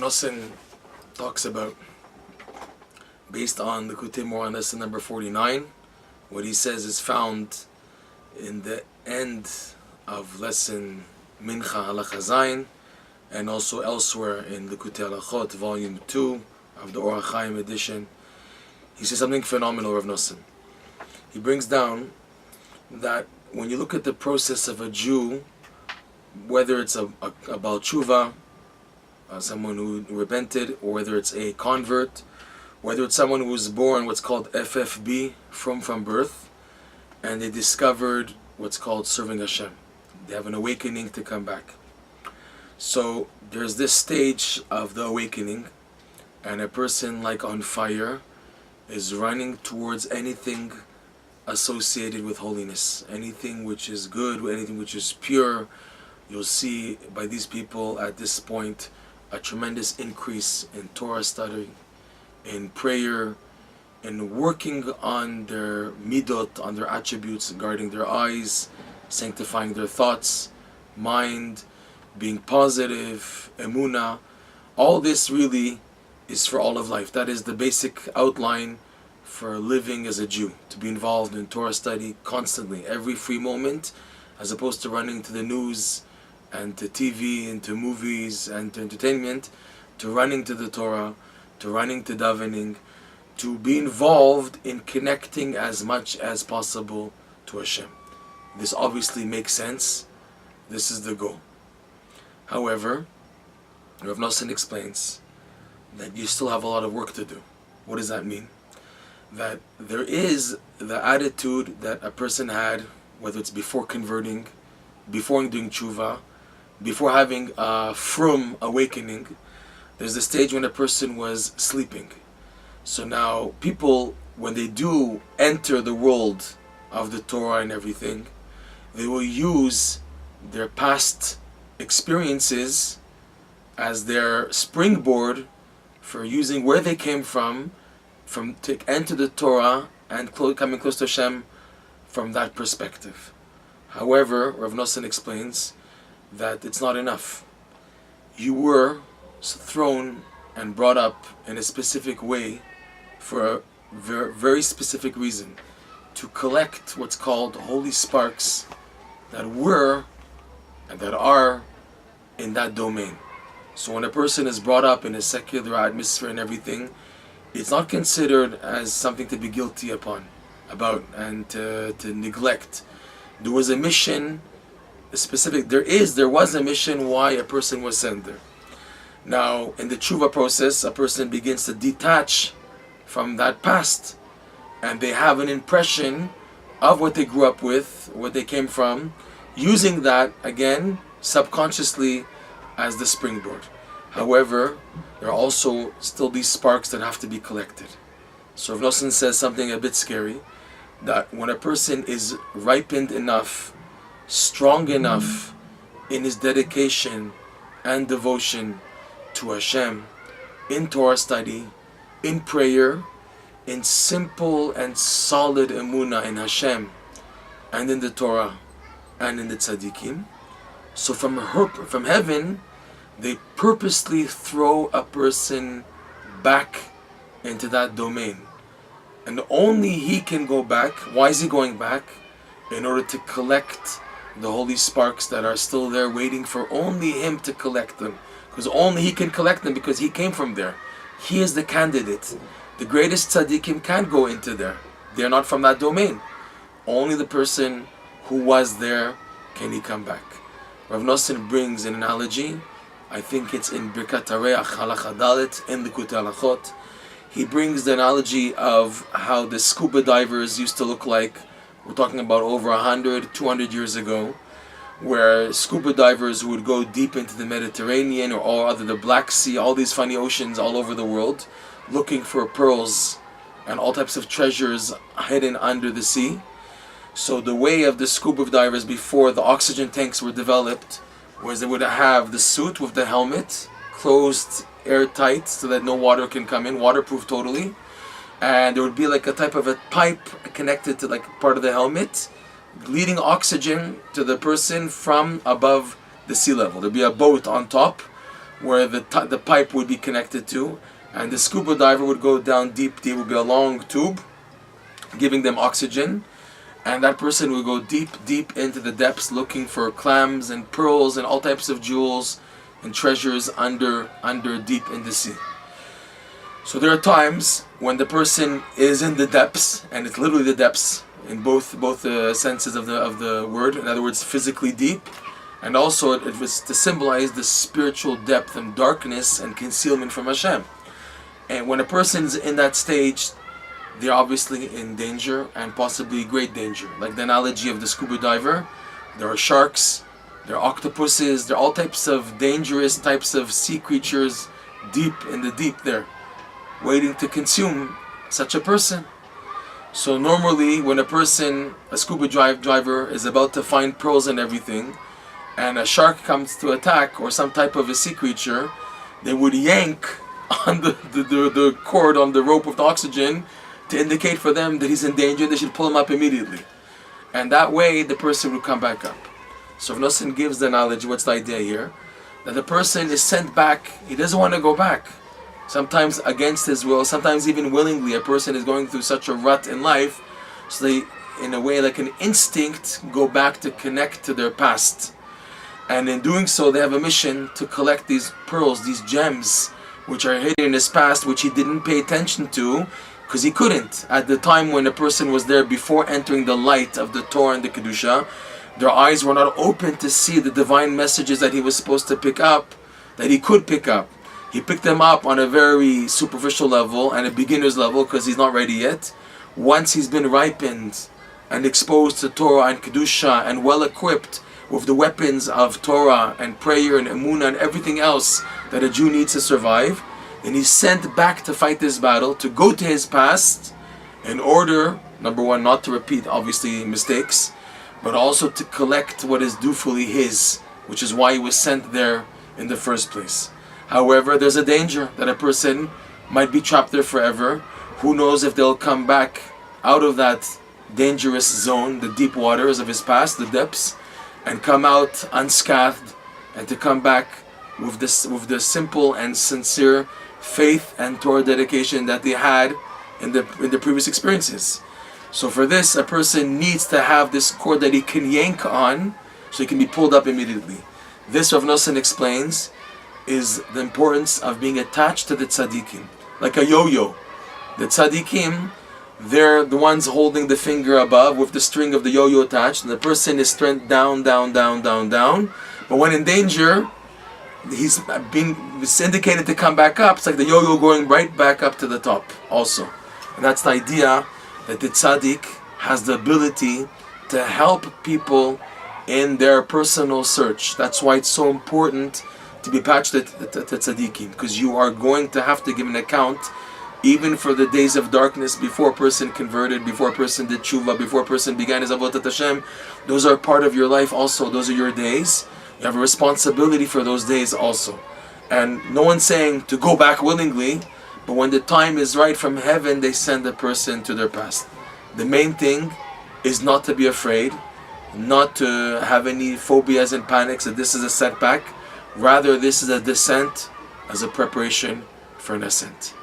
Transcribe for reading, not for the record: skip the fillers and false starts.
Noson talks about, based on the Kutimor on lesson number 49, what he says is found in the end of lesson Mincha Halacha Zayin, and also elsewhere in the Likutei Halachot, volume 2 of the Or HaChaim edition. He says something phenomenal, Reb Noson. He brings down that when you look at the process of a Jew, whether it's a Baal Tshuva, someone who repented, or whether it's a convert, whether it's someone who was born what's called FFB, from birth, and they discovered what's called serving Hashem. They have an awakening to come back. So there's this stage of the awakening, and a person like on fire is running towards anything associated with holiness, anything which is good, anything which is pure. You'll see by these people at this point a tremendous increase in Torah study, in prayer, in working on their midot, on their attributes, guarding their eyes, sanctifying their thoughts, mind, being positive, emunah. All this really is for all of life. That is the basic outline for living as a Jew, to be involved in Torah study constantly, every free moment, as opposed to running to the news and to TV and to movies and to entertainment, to running to the Torah, to running to davening, to be involved in connecting as much as possible to Hashem. This obviously makes sense. This is the goal. However, Reb Noson explains that you still have a lot of work to do. What does that mean? That there is the attitude that a person had, whether it's before converting, before doing tshuva, before having a frum awakening. There's the stage when a person was sleeping. So now people, when they do enter the world of the Torah and everything, they will use their past experiences as their springboard for using where they came from to enter the Torah and coming close to Hashem from that perspective. However, Reb Noson explains that it's not enough. You were thrown and brought up in a specific way for a very specific reason, to collect what's called holy sparks that were and that are in that domain. So when a person is brought up in a secular atmosphere and everything, it's not considered as something to be guilty about and to neglect. There was a mission, there was a mission why a person was sent there. Now, in the tshuva process, a person begins to detach from that past, and they have an impression of what they grew up with, what they came from, using that, again, subconsciously as the springboard. However, there are also still these sparks that have to be collected. So Reb Noson says something a bit scary, that when a person is ripened enough, strong enough in his dedication and devotion to Hashem, in Torah study, in prayer, in simple and solid emunah in Hashem, and in the Torah, and in the Tzaddikim, so from heaven, they purposely throw a person back into that domain. And only he can go back. Why is he going back? In order to collect the holy sparks that are still there, waiting for only him to collect them. Because only he can collect them, because he came from there. He is the candidate. The greatest tzaddikim can't go into there. They're not from that domain. Only the person who was there can he come back. Reb Noson brings an analogy. I think it's in Birkat Hareach Halacha Dalet in the Likutei Halachot. He brings the analogy of how the scuba divers used to look like. We're talking about over 100, 200 years ago, where scuba divers would go deep into the Mediterranean or the Black Sea, all these funny oceans all over the world, looking for pearls and all types of treasures hidden under the sea. So the way of the scuba divers before the oxygen tanks were developed was they would have the suit with the helmet, closed airtight so that no water can come in, waterproof totally. And there would be like a type of a pipe connected to like part of the helmet, leading oxygen to the person from above the sea level. There'd be a boat on top where the pipe would be connected to, and the scuba diver would go down deep. There would be a long tube giving them oxygen, and that person would go deep into the depths looking for clams and pearls and all types of jewels and treasures under deep in the sea. So there are times when the person is in the depths, and it's literally the depths in both senses of the word. In other words, physically deep, and also it was to symbolize the spiritual depth and darkness and concealment from Hashem. And when a person's in that stage, they're obviously in danger, and possibly great danger. Like the analogy of the scuba diver, there are sharks, there are octopuses, there are all types of dangerous types of sea creatures deep in the deep there, waiting to consume such a person. So normally when a scuba diver is about to find pearls and everything, and a shark comes to attack, or some type of a sea creature, they would yank on the cord, on the rope of the oxygen, to indicate for them that he's in danger and they should pull him up immediately. And that way the person will come back up. So Reb Noson gives the knowledge. What's the idea here? That the person is sent back, he doesn't want to go back. Sometimes against his will, sometimes even willingly. A person is going through such a rut in life, so they, in a way like an instinct, go back to connect to their past. And in doing so, they have a mission to collect these pearls, these gems, which are hidden in his past, which he didn't pay attention to, because he couldn't. At the time when a person was there before entering the light of the Torah and the Kedusha, their eyes were not open to see the divine messages that he was supposed to pick up, that he could pick up. He picked them up on a very superficial level and a beginner's level, because he's not ready yet. Once he's been ripened and exposed to Torah and Kedusha and well equipped with the weapons of Torah and prayer and Emunah and everything else that a Jew needs to survive, and he's sent back to fight this battle, to go to his past, in order, number one, not to repeat obviously mistakes, but also to collect what is dutifully his, which is why he was sent there in the first place. However, there's a danger that a person might be trapped there forever. Who knows if they'll come back out of that dangerous zone, the deep waters of his past, the depths, and come out unscathed, and to come back with the simple and sincere faith and Torah dedication that they had in the previous experiences. So for this, a person needs to have this cord that he can yank on, so he can be pulled up immediately. This, Reb Noson explains, is the importance of being attached to the Tzaddikim, like a yo-yo. The Tzaddikim, they're the ones holding the finger above with the string of the yo-yo attached, and the person is strength down. But when in danger, he's indicated to come back up. It's like the yo-yo going right back up to the top also. And that's the idea, that the tzaddik has the ability to help people in their personal search. That's why it's so important to be attached to tzaddikim, because you are going to have to give an account even for the days of darkness, before a person converted, before a person did tshuva, before a person began his avodat Hashem. Those are part of your life also. Those are your days. You have a responsibility for those days also. And no one's saying to go back willingly, but when the time is right from heaven, they send a person to their past. The main thing is not to be afraid, not to have any phobias and panics that this is a setback. Rather, this is a descent as a preparation for an ascent.